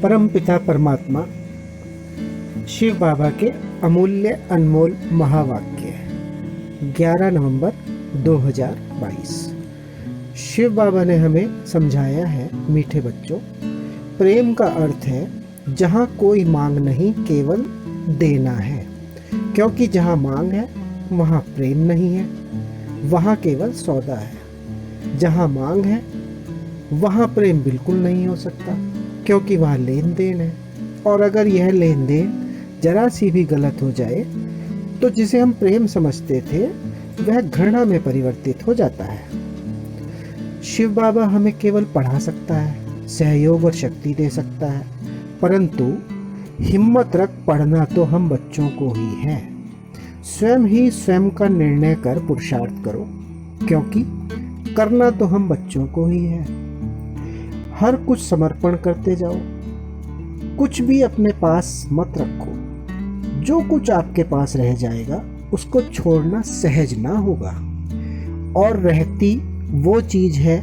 परमपिता परमात्मा शिव बाबा के अमूल्य अनमोल महावाक्य 11 नवंबर 2022। शिव बाबा ने हमें समझाया है, मीठे बच्चों, प्रेम का अर्थ है जहाँ कोई मांग नहीं, केवल देना है। क्योंकि जहाँ मांग है वहाँ प्रेम नहीं है, वहाँ केवल सौदा है। जहाँ मांग है वहाँ प्रेम बिल्कुल नहीं हो सकता, क्योंकि वहाँ लेन देन है। और अगर यह लेन देन जरा सी भी गलत हो जाए तो जिसे हम प्रेम समझते थे वह घृणा में परिवर्तित हो जाता है। शिव बाबा हमें केवल पढ़ा सकता है, सहयोग और शक्ति दे सकता है, परंतु हिम्मत रख पढ़ना तो हम बच्चों को ही है। स्वयं ही स्वयं का निर्णय कर पुरुषार्थ करो, क्योंकि करना तो हम बच्चों को ही है। हर कुछ समर्पण करते जाओ, कुछ भी अपने पास मत रखो। जो कुछ आपके पास रह जाएगा उसको छोड़ना सहज ना होगा, और रहती वो चीज है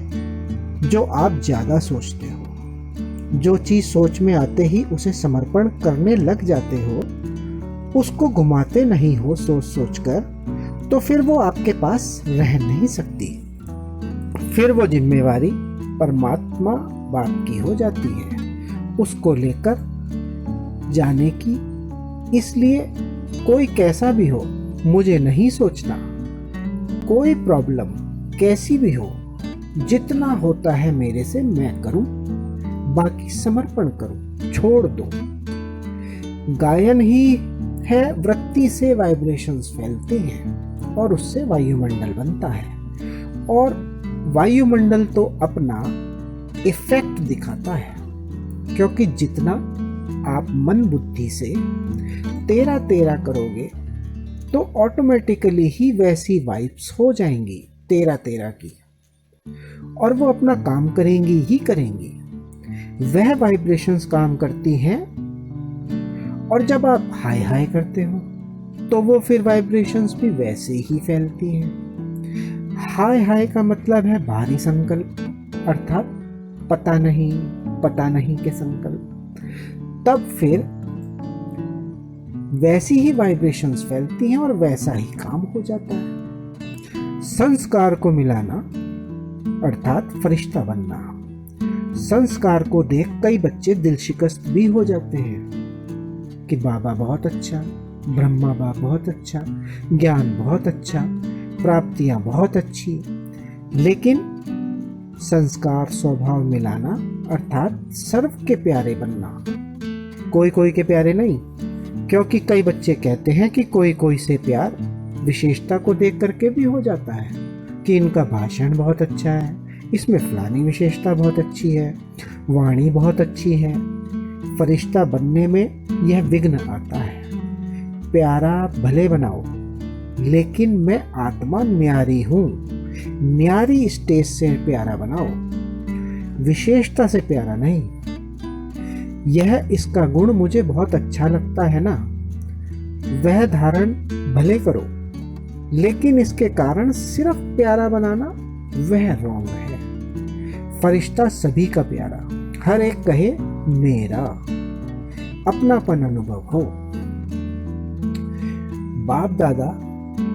जो आप ज्यादा सोचते हो। जो चीज सोच में आते ही उसे समर्पण करने लग जाते हो, उसको घुमाते नहीं हो सोच सोच कर, तो फिर वो आपके पास रह नहीं सकती। फिर वो जिम्मेवारी परमात्मा बाप की हो जाती है, उसको लेकर जाने की। इसलिए कोई कैसा भी हो मुझे नहीं सोचना, कोई प्रॉब्लम कैसी भी हो, जितना होता है मेरे से मैं करूं, बाकी समर्पण करूं, छोड़ दो। गायन ही है, वृत्ति से वाइब्रेशंस फैलते हैं और उससे वायुमंडल बनता है, और वायुमंडल तो अपना इफेक्ट दिखाता है। क्योंकि जितना आप मन बुद्धि से तेरा तेरा करोगे तो ऑटोमेटिकली ही वैसी वाइब्स हो जाएंगी तेरा तेरा की, और वो अपना काम करेंगी ही करेंगी। वह वाइब्रेशंस काम करती हैं, और जब आप हाय हाय करते हो तो वो फिर वाइब्रेशंस भी वैसे ही फैलती हैं। हाय हाय का मतलब है भारी संकल्प, अर्थात पता नहीं के संकल्प। तब फिर वैसी ही वाइब्रेशंस फैलती हैं और वैसा ही काम हो जाता है। संस्कार को मिलाना अर्थात फरिश्ता बनना। संस्कार को देख कई बच्चे दिल शिकस्त भी हो जाते हैं कि बाबा बहुत अच्छा, ब्रह्मा बाप बहुत अच्छा, ज्ञान बहुत अच्छा, प्राप्तियां बहुत अच्छी। लेकिन संस्कार स्वभाव मिलाना अर्थात सर्व के प्यारे बनना, कोई कोई के प्यारे नहीं। क्योंकि कई बच्चे कहते हैं कि कोई कोई से प्यार विशेषता को देख करके भी हो जाता है, कि इनका भाषण बहुत अच्छा है, इसमें फलानी विशेषता बहुत अच्छी है, वाणी बहुत अच्छी है। फरिश्ता बनने में यह विघ्न आता है। प्यारा भले बनाओ, लेकिन मैं आत्मा न्यारी हूं, न्यारी स्टेज से प्यारा बनाओ, विशेषता से प्यारा नहीं। यह इसका गुण मुझे बहुत अच्छा लगता है ना, वह धारण भले करो, लेकिन इसके कारण सिर्फ प्यारा बनाना वह रॉन्ग है। फरिश्ता सभी का प्यारा, हर एक कहे मेरा, अपनापन अनुभव हो। बाप दादा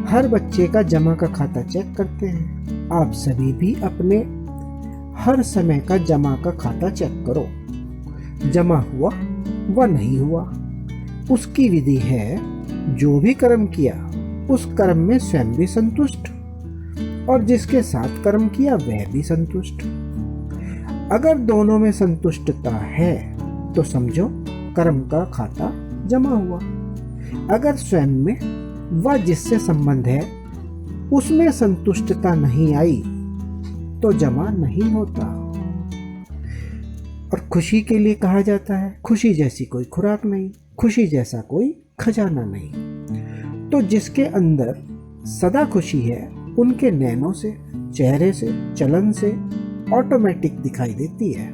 हर बच्चे का जमा का खाता चेक करते हैं। आप सभी भी अपने हर समय का जमा का खाता चेक करो। जमा हुआ व नहीं हुआ, उसकी विधि है। जो भी कर्म किया उस कर्म में स्वयं भी संतुष्ट, और जिसके साथ कर्म किया वह भी संतुष्ट। अगर दोनों में संतुष्टता है तो समझो कर्म का खाता जमा हुआ। अगर स्वयं में व जिससे संबंध है उसमें संतुष्टता नहीं आई तो जमा नहीं होता। और खुशी के लिए कहा जाता है, खुशी जैसी कोई खुराक नहीं, खुशी जैसा कोई खजाना नहीं। तो जिसके अंदर सदा खुशी है उनके नैनों से, चेहरे से, चलन से ऑटोमेटिक दिखाई देती है।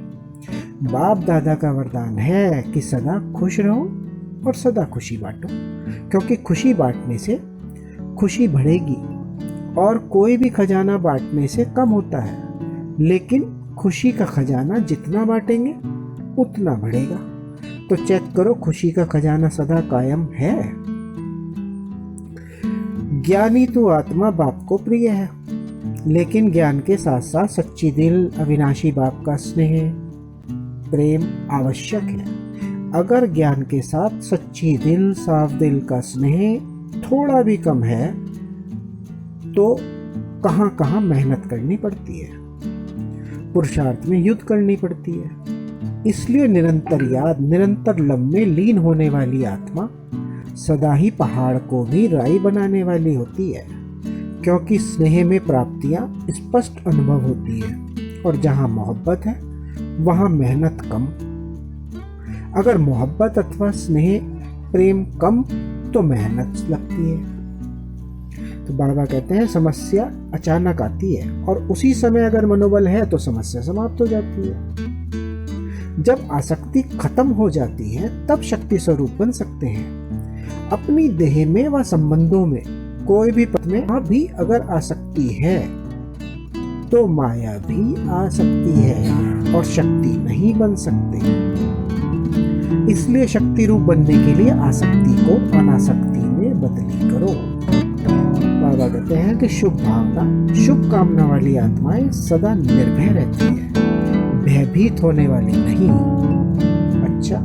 बाप दादा का वरदान है कि सदा खुश रहो और सदा खुशी बांटो, क्योंकि खुशी बांटने से खुशी बढ़ेगी, और कोई भी खजाना बांटने से कम होता है, लेकिन खुशी का खजाना जितना बांटेंगे उतना बढ़ेगा। तो चेक करो खुशी का खजाना सदा कायम है। ज्ञानी तो आत्मा बाप को प्रिय है, लेकिन ज्ञान के साथ साथ सच्ची दिल अविनाशी बाप का स्नेह प्रेम आवश्यक है। अगर ज्ञान के साथ सच्ची दिल साफ दिल का स्नेह थोड़ा भी कम है तो कहां कहां मेहनत करनी पड़ती है, पुरुषार्थ में युद्ध करनी पड़ती है। इसलिए निरंतर याद, निरंतर लम में लीन होने वाली आत्मा सदा ही पहाड़ को भी राई बनाने वाली होती है, क्योंकि स्नेह में प्राप्तियां स्पष्ट अनुभव होती है और जहां मोहब्बत है वहां मेहनत कम। अगर मोहब्बत अथवा स्नेह प्रेम कम तो मेहनत लगती है। तो बाबा कहते हैं समस्या अचानक आती है और उसी समय अगर मनोबल है तो समस्या समाप्त हो जाती है। जब आसक्ति खत्म हो जाती है तब शक्ति स्वरूप बन सकते हैं। अपनी देह में व संबंधों में कोई भी पथ में भी अगर आसक्ति है तो माया भी आ सकती है और शक्ति नहीं बन सकते। इसलिए शक्ति रूप बनने के लिए आसक्ति को अनासक्ति में बदली करो। बाबा कहते हैं कि शुभ भावना शुभ कामना वाली आत्माएं सदा निर्भय रहती है, भयभीत होने वाली नहीं। अच्छा,